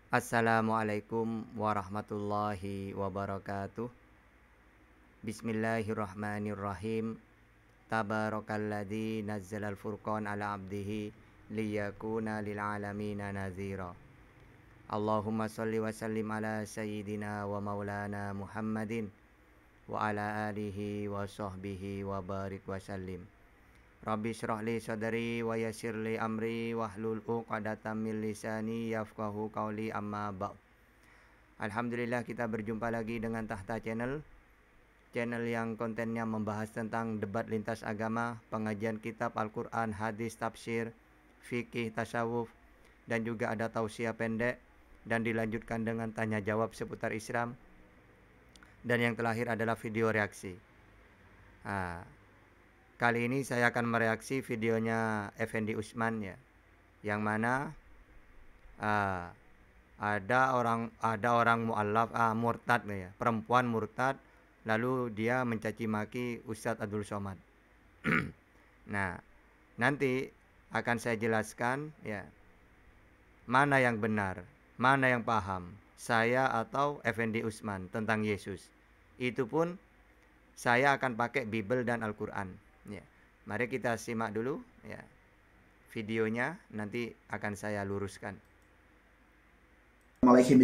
Assalamualaikum warahmatullahi wabarakatuh. Bismillahirrahmanirrahim. Tabarakalladzi nazzalal furqan ala abdihi liyakuna lil alamina nazira. Allahumma shalli wa sallim ala sayyidina wa maulana Muhammadin wa ala alihi wa sahbihi wa barik wa sallim. Rabbi syrah li sadri wa yassir li amri wahlul 'uqdatam min lisani yafqahu qawli, amma ba'd. Alhamdulillah, kita berjumpa lagi dengan Tahta Channel yang kontennya membahas tentang debat lintas agama, pengajian kitab Al-Quran, hadis, tafsir, fikih, tasawuf, dan juga ada tausiah pendek, dan dilanjutkan dengan tanya jawab seputar Islam, dan yang terakhir adalah video reaksi. Kali ini saya akan mereaksi videonya Effendi Usman, ya, yang mana ada orang mu'allaf murtad, ya, perempuan murtad, lalu dia mencaci maki Ustadz Abdul Somad. Nah, nanti akan saya jelaskan, ya, mana yang benar, mana yang paham, saya atau Effendi Usman tentang Yesus. Itu pun saya akan pakai Bible dan Al-Quran. Ya, mari kita simak dulu, ya, videonya, nanti akan saya luruskan. Assalamualaikum,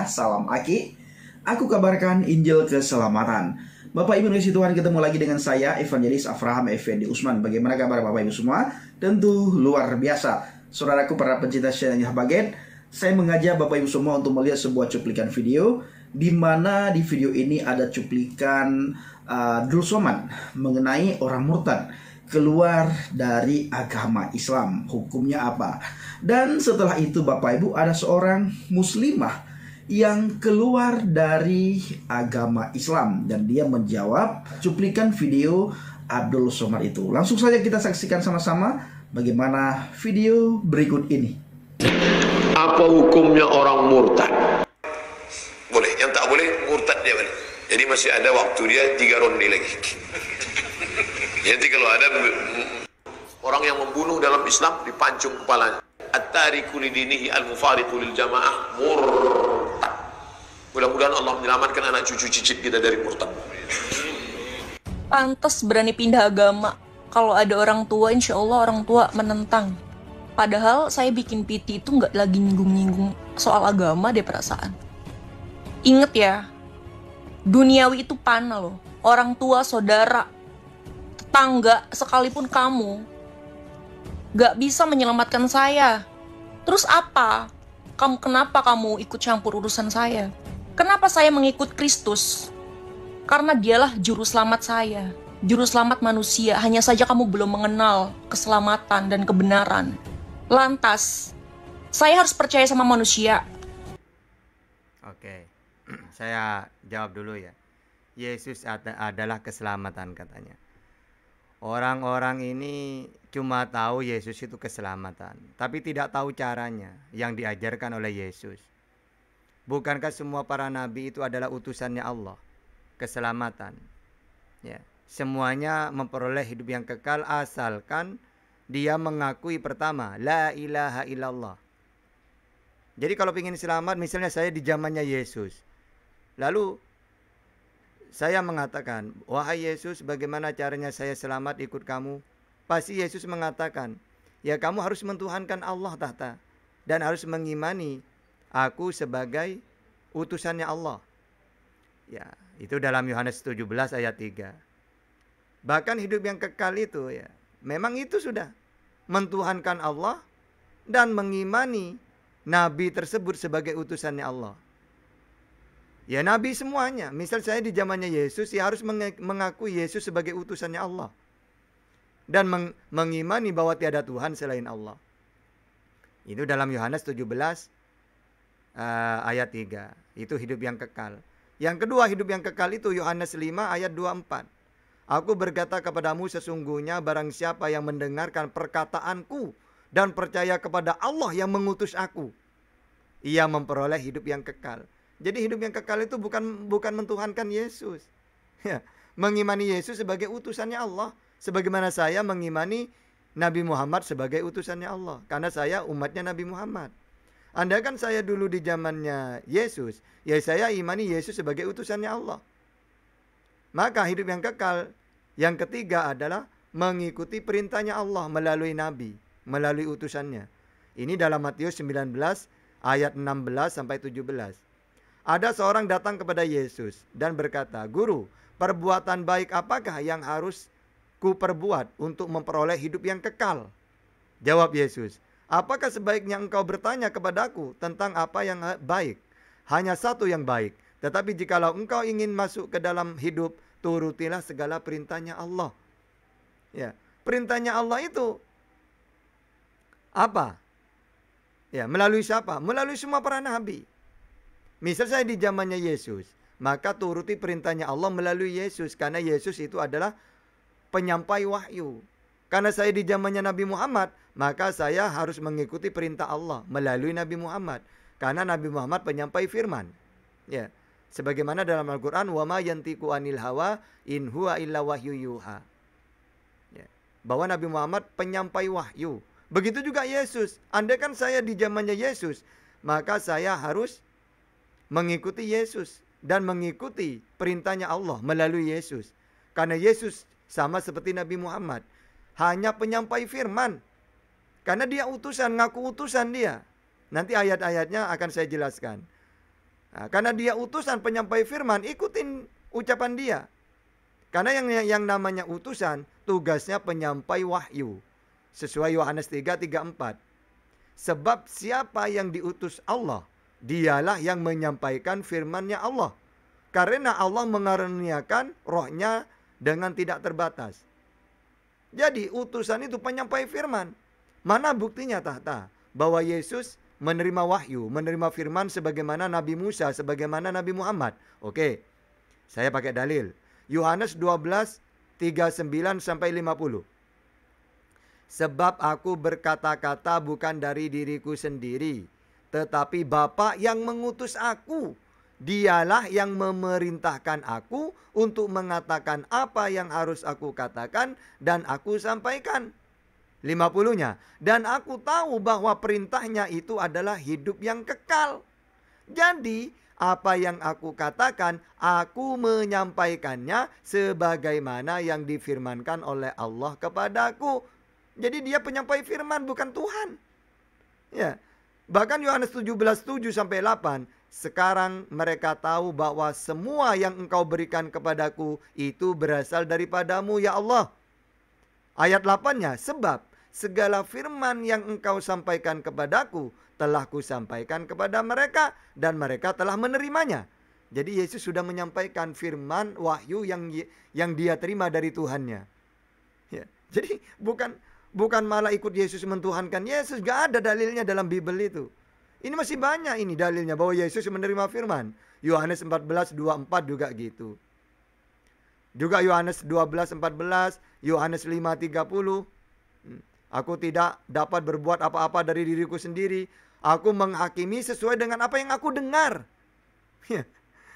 salam Aki. Aku kabarkan Injil keselamatan. Bapak Ibu kasih Tuhan, ketemu lagi dengan saya Evangelis Avraham Effendi Usman. Bagaimana kabar Bapak Ibu semua? Tentu luar biasa. Saudaraku para pencinta channel Baget, saya mengajak Bapak Ibu semua untuk melihat sebuah cuplikan video, di mana di video ini ada cuplikan Abdul Somad mengenai orang murtad keluar dari agama Islam, hukumnya apa. Dan setelah itu Bapak Ibu, ada seorang muslimah yang keluar dari agama Islam, dan dia menjawab cuplikan video Abdul Somad itu. Langsung saja kita saksikan sama-sama bagaimana video berikut ini. Apa hukumnya orang murtad? Boleh, yang tak boleh murtad dia balik. Jadi masih ada waktu dia 3 ronde lagi. Jadi kalau ada orang yang membunuh dalam Islam, dipancung kepalanya. At-tariku lidinihi al-mufariqu lil jamaah murtad. Mudah-mudahan Allah menyelamatkan anak cucu cicit kita dari murtad. Pantes berani pindah agama. Kalau ada orang tua, insya Allah orang tua menentang. Padahal saya bikin PT itu nggak lagi nyinggung-nyinggung soal agama deh, perasaan. Ingat ya, duniawi itu panah loh. Orang tua, saudara, tetangga, sekalipun kamu gak bisa menyelamatkan saya. Terus apa? Kenapa kamu ikut campur urusan saya? Kenapa saya mengikut Kristus? Karena dialah juru selamat saya, juru selamat manusia. Hanya saja kamu belum mengenal keselamatan dan kebenaran. Lantas, saya harus percaya sama manusia. Oke, saya jawab dulu, ya. Yesus adalah keselamatan, katanya. Orang-orang ini cuma tahu Yesus itu keselamatan, tapi tidak tahu caranya yang diajarkan oleh Yesus. Bukankah semua para nabi itu adalah utusannya Allah? Keselamatan, ya, semuanya memperoleh hidup yang kekal asalkan dia mengakui pertama la ilaha illallah. Jadi kalau ingin selamat, misalnya saya di zamannya Yesus, lalu saya mengatakan, wahai Yesus, bagaimana caranya saya selamat ikut kamu? Pasti Yesus mengatakan, ya, kamu harus mentuhankan Allah tahta, dan harus mengimani aku sebagai utusannya Allah. Ya, itu dalam Yohanes 17 ayat 3. Bahkan hidup yang kekal itu, ya, memang itu sudah mentuhankan Allah dan mengimani nabi tersebut sebagai utusannya Allah. Ya, nabi semuanya. Misal saya di zamannya Yesus, ya harus mengakui Yesus sebagai utusannya Allah. Dan mengimani bahwa tiada Tuhan selain Allah. Itu dalam Yohanes 17 ayat 3. Itu hidup yang kekal. Yang kedua, hidup yang kekal itu Yohanes 5 ayat 24. Aku berkata kepadamu, sesungguhnya barang siapa yang mendengarkan perkataanku dan percaya kepada Allah yang mengutus aku, ia memperoleh hidup yang kekal. Jadi hidup yang kekal itu bukan mentuhankan Yesus, ya, mengimani Yesus sebagai utusannya Allah. Sebagaimana saya mengimani Nabi Muhammad sebagai utusannya Allah, karena saya umatnya Nabi Muhammad. Andai kan saya dulu di zamannya Yesus, ya saya imani Yesus sebagai utusannya Allah. Maka hidup yang kekal yang ketiga adalah mengikuti perintahnya Allah melalui nabi, melalui utusannya. Ini dalam Matius 19 ayat 16 sampai 17. Ada seorang datang kepada Yesus dan berkata, "Guru, perbuatan baik apakah yang harus ku perbuat untuk memperoleh hidup yang kekal?" Jawab Yesus, "Apakah sebaiknya engkau bertanya kepadaku tentang apa yang baik? Hanya satu yang baik. Tetapi jikalau engkau ingin masuk ke dalam hidup, turutilah segala perintahnya Allah." Ya, perintahnya Allah itu apa? Ya, melalui siapa? Melalui semua para nabi. Misal saya di zamannya Yesus, maka turuti perintahnya Allah melalui Yesus, karena Yesus itu adalah penyampai wahyu. Karena saya di zamannya Nabi Muhammad, maka saya harus mengikuti perintah Allah melalui Nabi Muhammad, karena Nabi Muhammad penyampai firman. Ya, sebagaimana dalam Al-Qur'an, "Wa ma yantiqu anil hawa in huwa illa wahyu yuha." Ya, bahwa Nabi Muhammad penyampai wahyu. Begitu juga Yesus. Andai kan saya di zamannya Yesus, maka saya harus mengikuti Yesus dan mengikuti perintahnya Allah melalui Yesus. Karena Yesus sama seperti Nabi Muhammad, hanya penyampai firman. Karena dia utusan, ngaku utusan dia. Nanti ayat-ayatnya akan saya jelaskan. Nah, karena dia utusan penyampai firman, ikutin ucapan dia. Karena yang namanya utusan, tugasnya penyampai wahyu. Sesuai Yohanes 3:34. Sebab siapa yang diutus Allah, dialah yang menyampaikan firman-Nya Allah. Karena Allah mengaruniakan rohnya dengan tidak terbatas. Jadi utusan itu penyampai firman. Mana buktinya tahta? Bahwa Yesus menerima wahyu, menerima firman sebagaimana Nabi Musa, sebagaimana Nabi Muhammad. Oke, saya pakai dalil. Yohanes 12:39 sampai 50. Sebab aku berkata-kata bukan dari diriku sendiri, tetapi Bapa yang mengutus aku. Dialah yang memerintahkan aku untuk mengatakan apa yang harus aku katakan dan aku sampaikan. 50-nya. Dan aku tahu bahwa perintahnya itu adalah hidup yang kekal. Jadi apa yang aku katakan, aku menyampaikannya sebagaimana yang difirmankan oleh Allah kepadaku. Jadi dia penyampai firman, bukan Tuhan. Ya. Bahkan Yohanes 17:7 sampai 8, sekarang mereka tahu bahwa semua yang engkau berikan kepadaku itu berasal daripadamu ya Allah. Ayat 8-nya, sebab segala firman yang engkau sampaikan kepadaku telah kusampaikan kepada mereka dan mereka telah menerimanya. Jadi Yesus sudah menyampaikan firman wahyu yang dia terima dari Tuhannya. Ya. Jadi bukan malah ikut Yesus mentuhankan Yesus. Gak ada dalilnya dalam Bible itu. Ini masih banyak ini dalilnya bahwa Yesus menerima firman. Yohanes 14:24 juga gitu. Juga Yohanes 12:14, Yohanes 5:30. Aku tidak dapat berbuat apa-apa dari diriku sendiri. Aku menghakimi sesuai dengan apa yang aku dengar.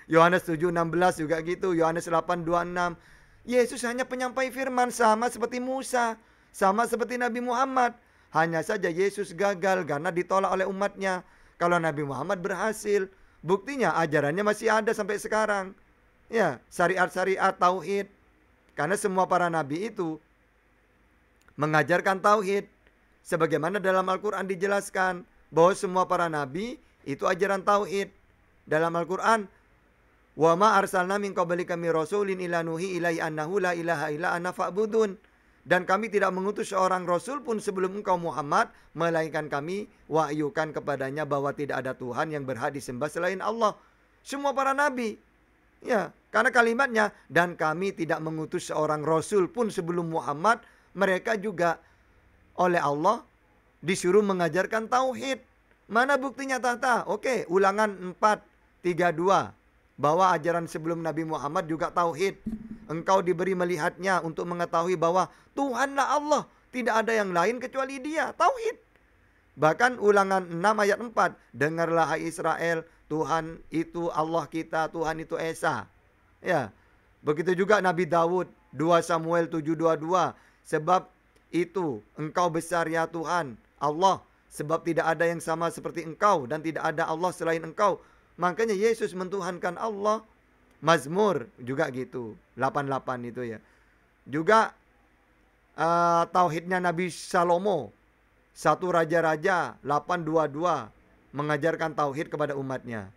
Yohanes 7:16 juga gitu. Yohanes 8:26. Yesus hanya penyampai firman, sama seperti Musa, sama seperti Nabi Muhammad. Hanya saja Yesus gagal karena ditolak oleh umatnya. Kalau Nabi Muhammad berhasil, buktinya ajarannya masih ada sampai sekarang. Ya, syariat-syariat tauhid. Karena semua para nabi itu mengajarkan tauhid. Sebagaimana dalam Al-Quran dijelaskan bahwa semua para nabi itu ajaran tauhid. Dalam Al-Quran, "Wa ma arsalna min qablika min rasulin illa nuhi ilaihi annahu la ilaha illa ana fa'budun." Dan kami tidak mengutus seorang rasul pun sebelum engkau Muhammad, melainkan kami wahyukan kepadanya bahwa tidak ada Tuhan yang berhak disembah selain Allah. Semua para nabi. Ya, karena kalimatnya, dan kami tidak mengutus seorang rasul pun sebelum Muhammad, mereka juga oleh Allah disuruh mengajarkan tauhid. Mana buktinya tahta? Oke, Ulangan 4:32. Bahwa ajaran sebelum Nabi Muhammad juga tauhid. Engkau diberi melihatnya untuk mengetahui bahwa Tuhanlah Allah, tidak ada yang lain kecuali Dia, tauhid. Bahkan Ulangan 6 ayat 4, dengarlah hai Israel, Tuhan itu Allah kita, Tuhan itu Esa. Ya. Begitu juga Nabi Daud, 2 Samuel 7:22, sebab itu engkau besar ya Tuhan Allah, Sebab tidak ada yang sama seperti engkau dan tidak ada Allah selain engkau. Makanya Yesus mentuhankan Allah. Mazmur juga gitu. 88 itu ya. Juga tauhidnya Nabi Salomo. 1 Raja-Raja 8:22 mengajarkan tauhid kepada umatnya.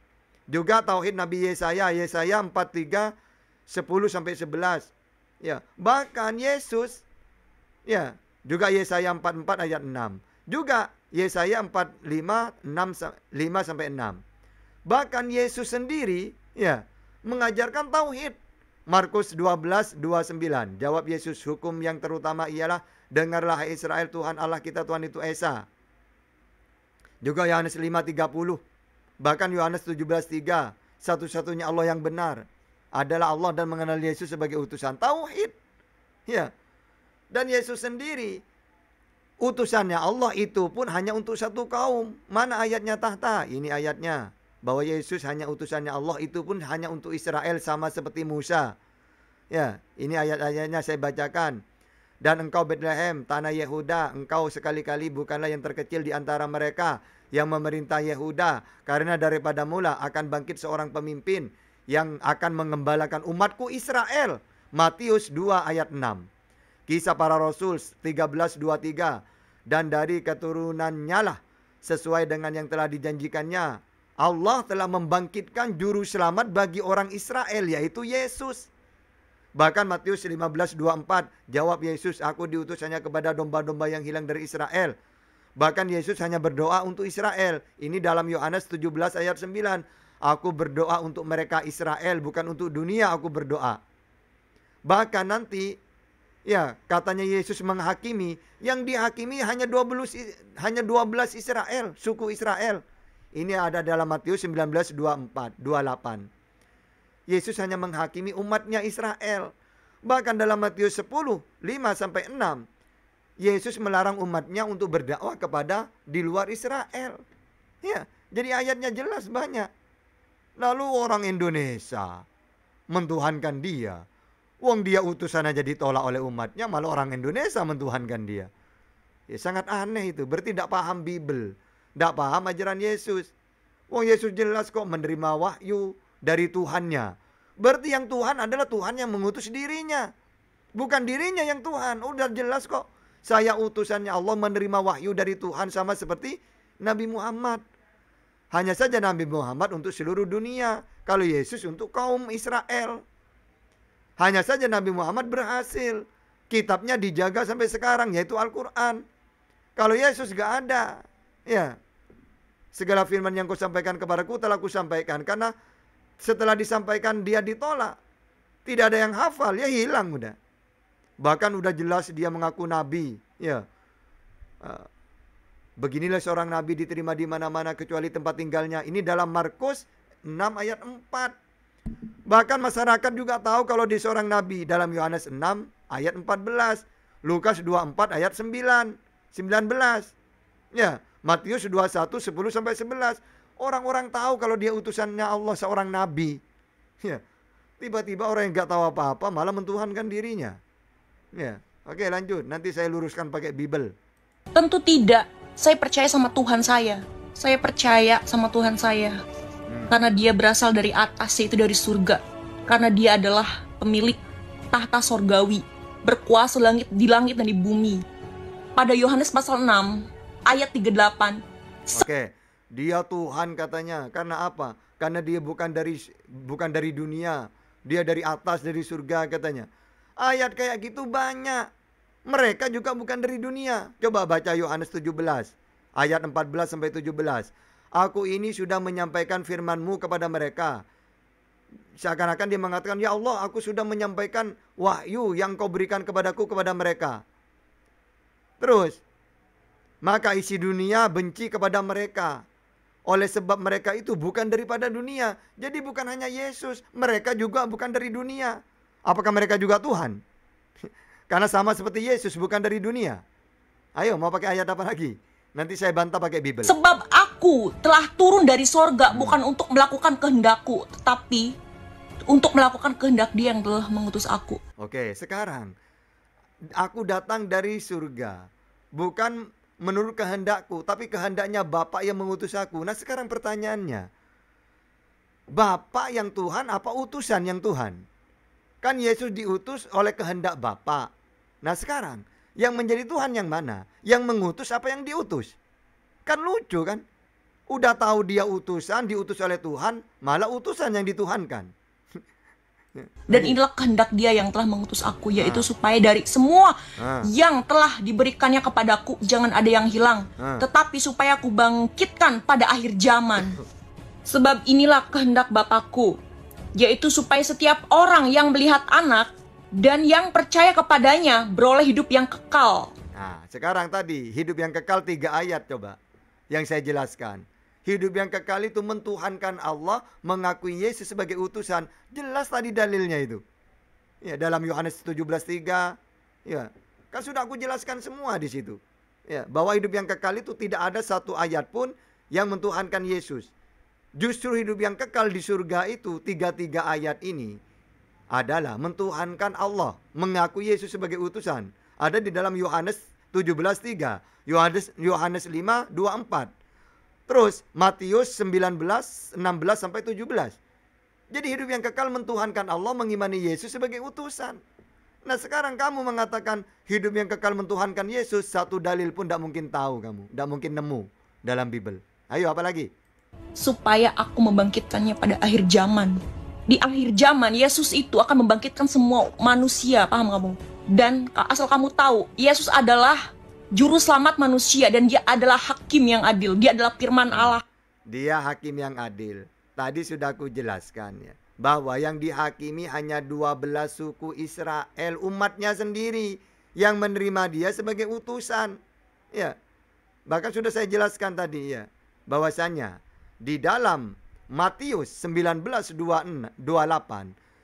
Juga tauhid Nabi Yesaya 43 10-11. Ya, bahkan Yesus ya, juga Yesaya 44 ayat 6. Juga Yesaya 45 5-6. Bahkan Yesus sendiri ya mengajarkan tauhid. Markus 12:29. Jawab Yesus, hukum yang terutama ialah, dengarlah hai Israel, Tuhan Allah kita Tuhan itu Esa. Juga Yohanes 5:30. Bahkan Yohanes 17:3. Satu-satunya Allah yang benar adalah Allah dan mengenal Yesus sebagai utusan. Tauhid. Ya. Dan Yesus sendiri utusannya Allah itu pun hanya untuk satu kaum. Mana ayatnya tahta? Ini ayatnya. Bahwa Yesus hanya utusannya Allah itu pun hanya untuk Israel sama seperti Musa. Ya, ini ayat-ayatnya saya bacakan. Dan engkau Bethlehem, tanah Yehuda, engkau sekali-kali bukanlah yang terkecil di antara mereka yang memerintah Yehuda. Karena daripada mula akan bangkit seorang pemimpin yang akan mengembalakan umatku Israel. Matius 2 ayat 6. Kisah para Rasul 13:23. Dan dari keturunannya lah sesuai dengan yang telah dijanjikannya, Allah telah membangkitkan juru selamat bagi orang Israel, yaitu Yesus. Bahkan Matius 15:24, jawab Yesus, aku diutus hanya kepada domba-domba yang hilang dari Israel. Bahkan Yesus hanya berdoa untuk Israel. Ini dalam Yohanes 17 ayat 9. Aku berdoa untuk mereka Israel, bukan untuk dunia aku berdoa. Bahkan nanti, ya katanya Yesus menghakimi, yang dihakimi hanya 12 Israel, suku Israel. Ini ada dalam Matius 19:28. Yesus hanya menghakimi umatnya Israel. Bahkan dalam Matius 10:5-6, Yesus melarang umatnya untuk berdakwah kepada di luar Israel. Ya, jadi ayatnya jelas banyak. Lalu orang Indonesia mentuhankan dia. Wong dia utusan aja ditolak oleh umatnya, malah orang Indonesia mentuhankan dia. Ya, sangat aneh itu, berarti tidak paham Bible. Tidak paham ajaran Yesus. Wong Yesus jelas kok menerima wahyu dari Tuhannya. Berarti yang Tuhan adalah Tuhan yang mengutus dirinya. Bukan dirinya yang Tuhan. Udah jelas kok. Saya utusannya Allah, menerima wahyu dari Tuhan sama seperti Nabi Muhammad. Hanya saja Nabi Muhammad untuk seluruh dunia. Kalau Yesus untuk kaum Israel. Hanya saja Nabi Muhammad berhasil. Kitabnya dijaga sampai sekarang, yaitu Al-Quran. Kalau Yesus gak ada. Ya, segala firman yang kau sampaikan kepadaku telah kusampaikan. Karena setelah disampaikan dia ditolak. Tidak ada yang hafal, ya hilang udah. Bahkan udah jelas dia mengaku nabi. Ya, beginilah seorang nabi diterima di mana-mana kecuali tempat tinggalnya. Ini dalam Markus 6 ayat 4. Bahkan masyarakat juga tahu kalau dia seorang nabi dalam Yohanes 6 ayat 14. Lukas 24 ayat 19. Ya, Matius 21 10-11. Orang-orang tahu kalau dia utusannya Allah, seorang nabi. Ya, tiba-tiba orang yang gak tahu apa-apa malah mentuhankan dirinya. Ya, oke lanjut. Nanti saya luruskan pakai Bible. Tentu tidak. Saya percaya sama Tuhan saya. Saya percaya sama Tuhan saya. Karena dia berasal dari atas, yaitu dari surga. Karena dia adalah pemilik tahta sorgawi, berkuasa di langit dan di bumi. Pada Yohanes pasal 6 ayat 38. Oke, dia Tuhan katanya. Karena apa? Karena dia bukan dari dunia. Dia dari atas, dari surga katanya. Ayat kayak gitu banyak. Mereka juga bukan dari dunia. Coba baca Yohanes 17 ayat 14-17. Aku ini sudah menyampaikan firman-Mu kepada mereka. Seakan-akan dia mengatakan, ya Allah, aku sudah menyampaikan wahyu yang Kau berikan kepadaku kepada mereka. Terus, maka isi dunia benci kepada mereka. Oleh sebab mereka itu bukan daripada dunia. Jadi bukan hanya Yesus, mereka juga bukan dari dunia. Apakah mereka juga Tuhan? Karena sama seperti Yesus, bukan dari dunia. Ayo, mau pakai ayat apa lagi? Nanti saya bantah pakai Bible. Sebab aku telah turun dari sorga bukan untuk melakukan kehendakku, tetapi untuk melakukan kehendak Dia yang telah mengutus aku. Oke, sekarang aku datang dari surga, bukan menurut kehendakku, tapi kehendaknya Bapa yang mengutus aku. Nah sekarang pertanyaannya, Bapa yang Tuhan apa utusan yang Tuhan? Kan Yesus diutus oleh kehendak Bapa. Nah sekarang, yang menjadi Tuhan yang mana? Yang mengutus apa yang diutus? Kan lucu kan? Udah tahu dia utusan, diutus oleh Tuhan, malah utusan yang dituhankan. Dan inilah kehendak Dia yang telah mengutus aku, yaitu supaya dari semua yang telah diberikannya kepadaku jangan ada yang hilang, tetapi supaya aku bangkitkan pada akhir zaman. Sebab inilah kehendak Bapakku, yaitu supaya setiap orang yang melihat Anak dan yang percaya kepadanya beroleh hidup yang kekal. Nah, sekarang tadi hidup yang kekal 3 ayat coba yang saya jelaskan. Hidup yang kekal itu mentuhankan Allah, mengakui Yesus sebagai utusan. Jelas tadi dalilnya itu. Ya, dalam Yohanes 17:3, ya. Kan sudah aku jelaskan semua di situ. Ya, bahwa hidup yang kekal itu tidak ada satu ayat pun yang mentuhankan Yesus. Justru hidup yang kekal di surga itu 3 ayat ini adalah mentuhankan Allah, mengaku Yesus sebagai utusan. Ada di dalam Yohanes 17:3, Yohanes 5:24. Terus Matius 19:16 sampai 17. Jadi hidup yang kekal mentuhankan Allah, mengimani Yesus sebagai utusan. Nah sekarang kamu mengatakan hidup yang kekal mentuhankan Yesus, satu dalil pun tidak mungkin tahu kamu, tidak mungkin nemu dalam Bible. Ayo apa lagi? Supaya aku membangkitkannya pada akhir zaman. Di akhir zaman, Yesus itu akan membangkitkan semua manusia, paham kamu? Dan asal kamu tahu, Yesus adalah Juru selamat manusia dan Dia adalah hakim yang adil. Dia adalah firman Allah. Dia hakim yang adil. Tadi sudah aku jelaskan ya, bahwa yang dihakimi hanya 12 suku Israel, umatnya sendiri yang menerima dia sebagai utusan. Ya. Bahkan sudah saya jelaskan tadi ya, bahwasanya di dalam Matius 19:28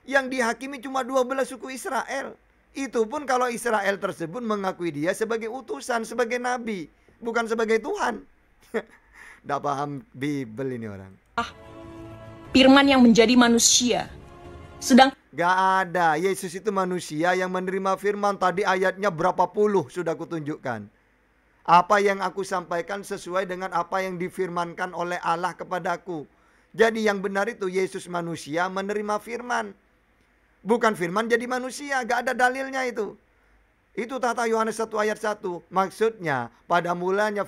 yang dihakimi cuma 12 suku Israel. Itu pun kalau Israel tersebut mengakui dia sebagai utusan, sebagai nabi, bukan sebagai Tuhan. Tidak paham Bible ini orang. Firman yang menjadi manusia. Gak ada. Yesus itu manusia yang menerima firman. Tadi ayatnya berapa puluh sudah kutunjukkan. Apa yang aku sampaikan sesuai dengan apa yang difirmankan oleh Allah kepadaku. Jadi yang benar itu Yesus manusia menerima firman. Bukan firman jadi manusia, gak ada dalilnya itu. Itu tata Yohanes 1 ayat 1. Maksudnya pada mulanya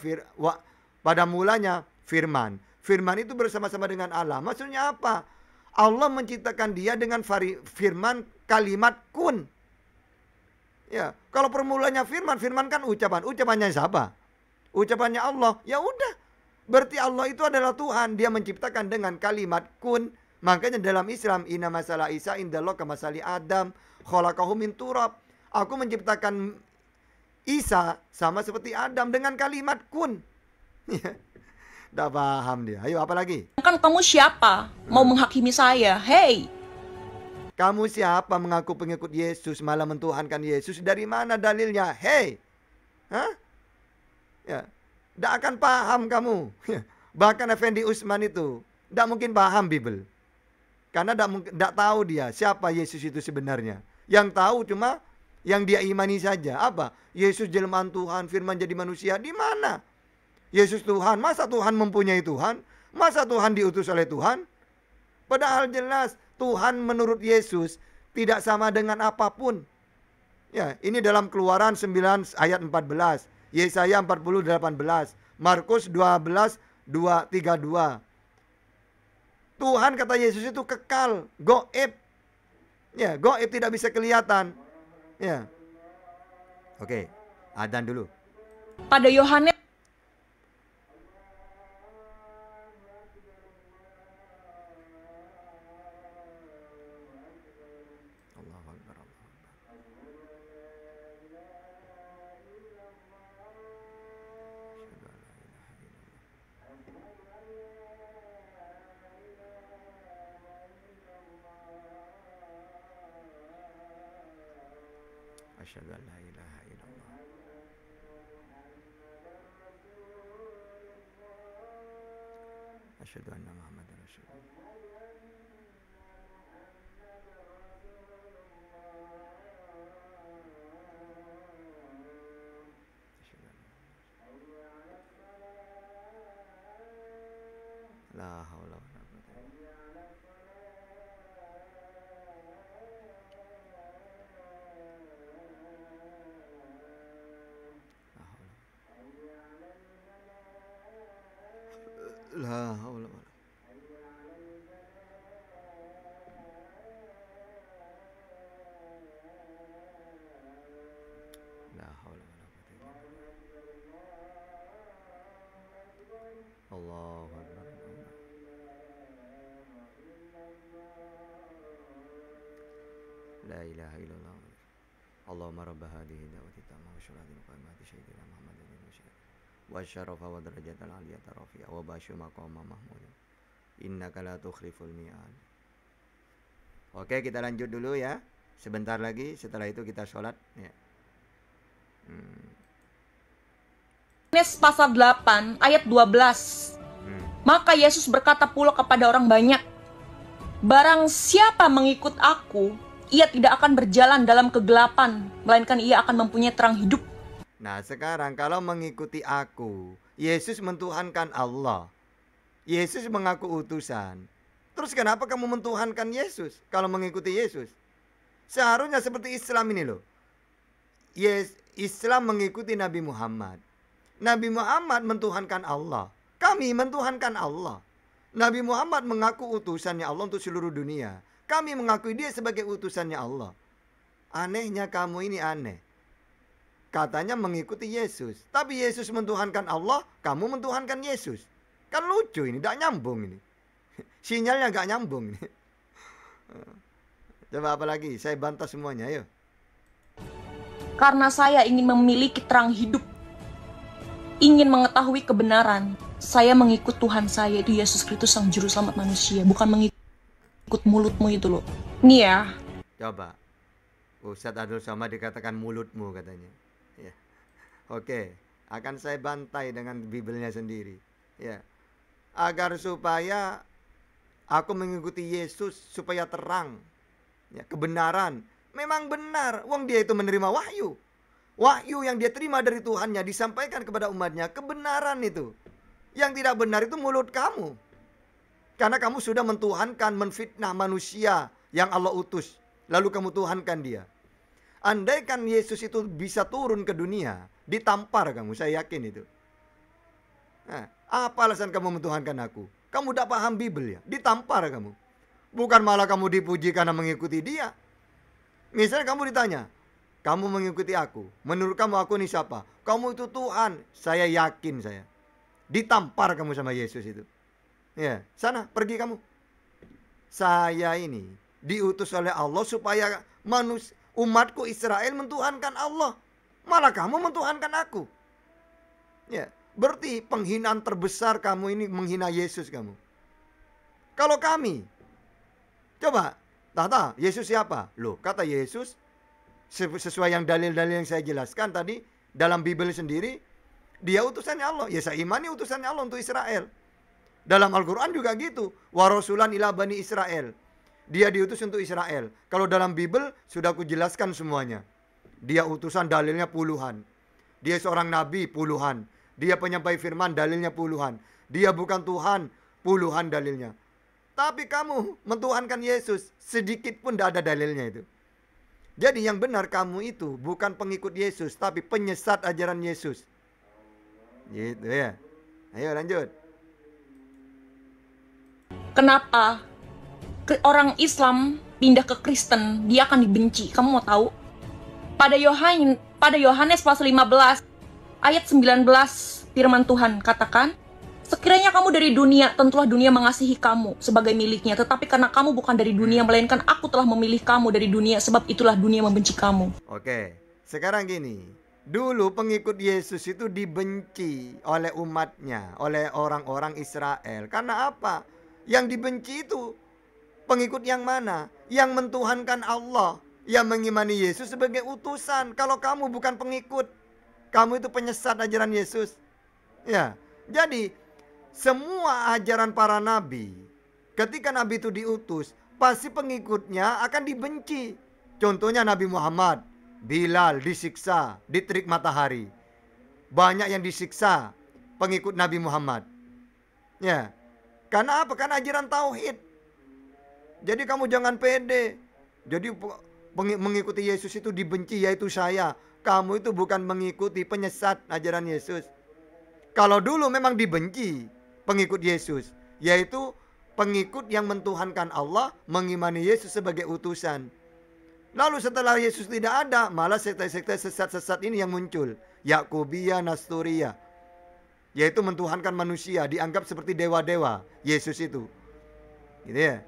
firman. Firman itu bersama-sama dengan Allah. Maksudnya apa? Allah menciptakan dia dengan firman kalimat kun. Ya, kalau permulanya firman kan ucapan. Ucapannya siapa? Ucapannya Allah. Ya udah. Berarti Allah itu adalah Tuhan. Dia menciptakan dengan kalimat kun. Makanya dalam Islam, inna masalah Isa indallah kamasali Adam khalaqahu min turab. Aku menciptakan Isa sama seperti Adam dengan kalimat kun. Tidak paham dia. Ayo apa lagi? Kan kamu siapa? Mau menghakimi saya? Hey. Kamu siapa mengaku pengikut Yesus malah mentuhankan Yesus? Dari mana dalilnya? Hey. Hah? Ya. Tidak akan paham kamu. Bahkan Effendi Usman itu tidak mungkin paham Bible. Karena tidak tahu dia siapa Yesus itu sebenarnya. Yang tahu cuma yang dia imani saja. Apa? Yesus jelmaan Tuhan, firman jadi manusia. Di mana? Yesus Tuhan. Masa Tuhan mempunyai Tuhan? Masa Tuhan diutus oleh Tuhan? Padahal jelas Tuhan menurut Yesus tidak sama dengan apapun. Ya, ini dalam Keluaran 9 ayat 14. Yesaya 40:18. Markus 12:32. Tuhan kata Yesus itu kekal, goib. Ya, goib tidak bisa kelihatan. Ya. Oke, adzan dulu. Pada Yohanes Asyhadu an la ilaha illallah. Asyhadu anna Muhammadar Rasulullah. Asyhadu anna La haula wala quwwata illa billah. La haula wala. La haula wala quwwata illa billah. Allahu akbar. La ilaha illallah. Allahumma rabb hadhihi da'wati tammah wa syurati qamati sayyidina Muhammadin wa syarafa wa darajatal aliyata rafi'a wa basyu maqama mahmud. Innaka la tukhliful mi'ad. Oke, kita lanjut dulu ya. Sebentar lagi setelah itu kita sholat ya. Yohanes pasal 8 ayat 12. Maka Yesus berkata pula kepada orang banyak, barang siapa mengikut aku, ia tidak akan berjalan dalam kegelapan, melainkan ia akan mempunyai terang hidup. Nah, sekarang kalau mengikuti aku, Yesus mentuhankan Allah. Yesus mengaku utusan. Terus kenapa kamu mentuhankan Yesus kalau mengikuti Yesus? Seharusnya seperti Islam ini loh. Islam mengikuti Nabi Muhammad. Nabi Muhammad mentuhankan Allah. Kami mentuhankan Allah. Nabi Muhammad mengaku utusannya Allah untuk seluruh dunia. Kami mengakui dia sebagai utusannya Allah. Anehnya kamu ini aneh. Katanya mengikuti Yesus. Tapi Yesus mentuhankan Allah, kamu mentuhankan Yesus. Kan lucu ini, gak nyambung ini. Sinyalnya gak nyambung ini. Coba apa lagi? Saya bantah semuanya, ayo. Karena saya ingin memiliki terang hidup, ingin mengetahui kebenaran, saya mengikut Tuhan saya, itu Yesus Kristus sang juru selamat manusia, bukan mengikut mulutmu itu loh. Nih ya. Coba. Ustadz Abdul Somad dikatakan mulutmu katanya. Ya. Oke, akan saya bantai dengan Bibelnya sendiri. Ya. Agar supaya aku mengikuti Yesus supaya terang. Ya, kebenaran. Memang benar. Wong dia itu menerima wahyu. Wahyu yang dia terima dari Tuhannya disampaikan kepada umatnya. Kebenaran itu. Yang tidak benar itu mulut kamu. Karena kamu sudah mentuhankan, menfitnah manusia yang Allah utus. Lalu kamu tuhankan dia. Andaikan Yesus itu bisa turun ke dunia, ditampar kamu, saya yakin itu. Nah, apa alasan kamu mentuhankan aku? Kamu tidak paham Bibel ya? Ditampar kamu. Bukan malah kamu dipuji karena mengikuti dia. Misalnya kamu ditanya, kamu mengikuti aku, menurut kamu aku ini siapa? Kamu itu Tuhan. Saya yakin saya. Ditampar kamu sama Yesus itu. Ya, sana pergi kamu. Saya ini diutus oleh Allah supaya umatku Israel mentuhankan Allah. Malah kamu mentuhankan aku. Ya, berarti penghinaan terbesar kamu ini menghina Yesus kamu. Kalau kami, coba, Tata, Yesus siapa? Loh, kata Yesus, sesuai yang dalil-dalil yang saya jelaskan tadi, dalam Bibel sendiri, dia utusannya Allah. Ya saya imani utusannya Allah untuk Israel. Dalam Al-Quran juga gitu. Wa rasulan ila bani Israel. Dia diutus untuk Israel. Kalau dalam Bibel, sudah aku jelaskan semuanya. Dia utusan dalilnya puluhan. Dia seorang nabi puluhan. Dia penyampai firman dalilnya puluhan. Dia bukan Tuhan puluhan dalilnya. Tapi kamu mentuhankan Yesus, sedikit pun tidak ada dalilnya itu. Jadi yang benar kamu itu bukan pengikut Yesus, tapi penyesat ajaran Yesus. Gitu ya. Ayo lanjut. Kenapa orang Islam pindah ke Kristen, dia akan dibenci? Kamu mau tahu? Pada Yohanes pasal 15 ayat 19 firman Tuhan katakan, sekiranya kamu dari dunia, tentulah dunia mengasihi kamu sebagai miliknya. Tetapi karena kamu bukan dari dunia, melainkan aku telah memilih kamu dari dunia, sebab itulah dunia membenci kamu. Oke, sekarang gini. Dulu pengikut Yesus itu dibenci oleh umatnya, oleh orang-orang Israel. Karena apa? Yang dibenci itu pengikut yang mana? Yang mentuhankan Allah, yang mengimani Yesus sebagai utusan. Kalau kamu bukan pengikut, kamu itu penyesat ajaran Yesus. Ya, jadi semua ajaran para nabi, ketika nabi itu diutus, pasti pengikutnya akan dibenci. Contohnya Nabi Muhammad, Bilal disiksa, diterik matahari. Banyak yang disiksa pengikut Nabi Muhammad. Ya. Karena apa? Karena ajaran tauhid. Jadi kamu jangan pede. Jadi mengikuti Yesus itu dibenci, yaitu saya. Kamu itu bukan mengikuti penyesat ajaran Yesus. Kalau dulu memang dibenci pengikut Yesus, yaitu pengikut yang mentuhankan Allah, mengimani Yesus sebagai utusan. Lalu setelah Yesus tidak ada, malah sekte-sekte sesat-sesat ini yang muncul. Yakubia, Nasturia, yaitu mentuhankan manusia, dianggap seperti dewa-dewa Yesus itu. Gitu ya.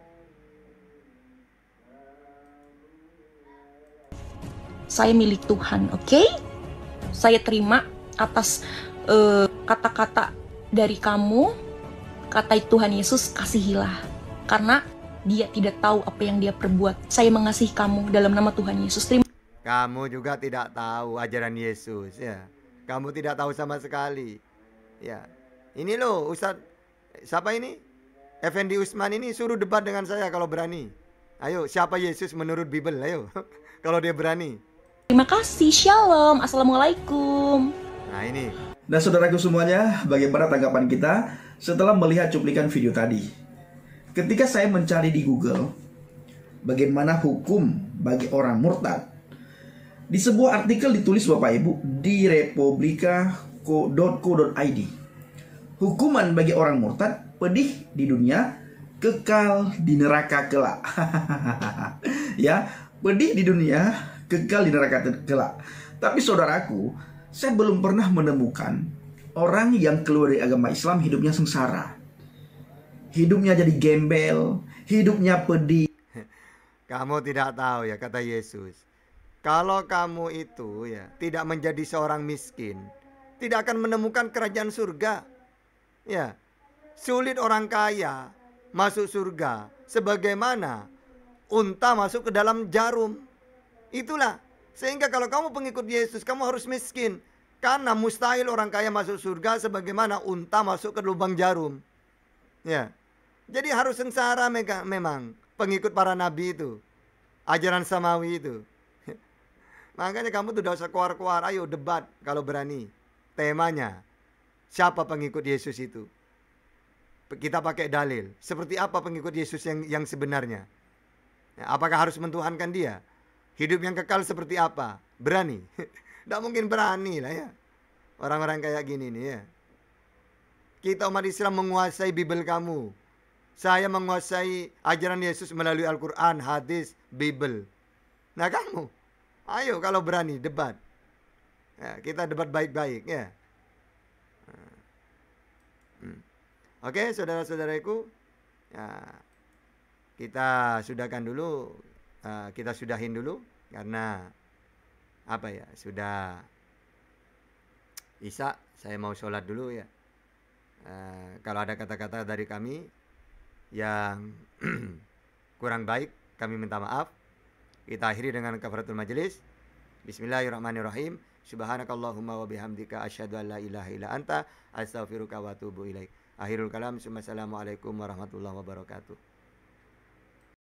Saya milik Tuhan, oke? Saya terima atas kata-kata dari kamu. Kata Tuhan Yesus, kasihilah. Karena dia tidak tahu apa yang dia perbuat. Saya mengasihi kamu dalam nama Tuhan Yesus. Terima. Kamu juga tidak tahu ajaran Yesus, ya. Kamu tidak tahu sama sekali. Ya. Ini loh, Ustadz, siapa ini? Effendi Usman ini suruh debat dengan saya kalau berani. Ayo, siapa Yesus menurut Bible? Ayo, kalau dia berani. Terima kasih, shalom, assalamualaikum. Nah ini. Nah saudaraku semuanya, bagaimana tanggapan kita setelah melihat cuplikan video tadi? Ketika saya mencari di Google, bagaimana hukum bagi orang murtad, di sebuah artikel ditulis Bapak Ibu di republika.co.id, hukuman bagi orang murtad, pedih di dunia, kekal di neraka kelak. Ya, pedih di dunia, kekal di neraka kelak. Tapi saudaraku, saya belum pernah menemukan orang yang keluar dari agama Islam hidupnya sengsara, hidupnya jadi gembel, hidupnya pedih. Kamu tidak tahu ya, kata Yesus, kalau kamu itu ya tidak menjadi seorang miskin, tidak akan menemukan kerajaan surga. Ya, sulit orang kaya masuk surga sebagaimana unta masuk ke dalam jarum. Itulah, sehingga kalau kamu pengikut Yesus, kamu harus miskin. Karena mustahil orang kaya masuk surga sebagaimana unta masuk ke lubang jarum. Ya, jadi harus sengsara memang pengikut para nabi itu, ajaran samawi itu. Makanya kamu tuh tidak usah keluar-keluar, ayo debat kalau berani. Temanya, siapa pengikut Yesus itu? Kita pakai dalil. Seperti apa pengikut Yesus yang sebenarnya? Apakah harus mentuhankan dia? Hidup yang kekal seperti apa? Berani? Tidak mungkin berani lah ya. Orang-orang kayak gini nih ya. Kita umat Islam menguasai Bible kamu. Saya menguasai ajaran Yesus melalui Al-Quran, hadis, Bible. Nah kamu, ayo kalau berani debat. Ya, kita debat baik-baik ya. Oke, saudara-saudaraku, ya, kita sudahin dulu karena apa ya, sudah Isya. Saya mau sholat dulu ya. Kalau ada kata-kata dari kami yang kurang baik, kami minta maaf. Kita akhiri dengan kafaratul majelis. Bismillahirrahmanirrahim. Subhanakallahumma wa bihamdika asyhadu an la ilaha illa anta astaghfiruka wa atubu ilaik. Akhirul kalam. Assalamualaikum warahmatullahi wabarakatuh.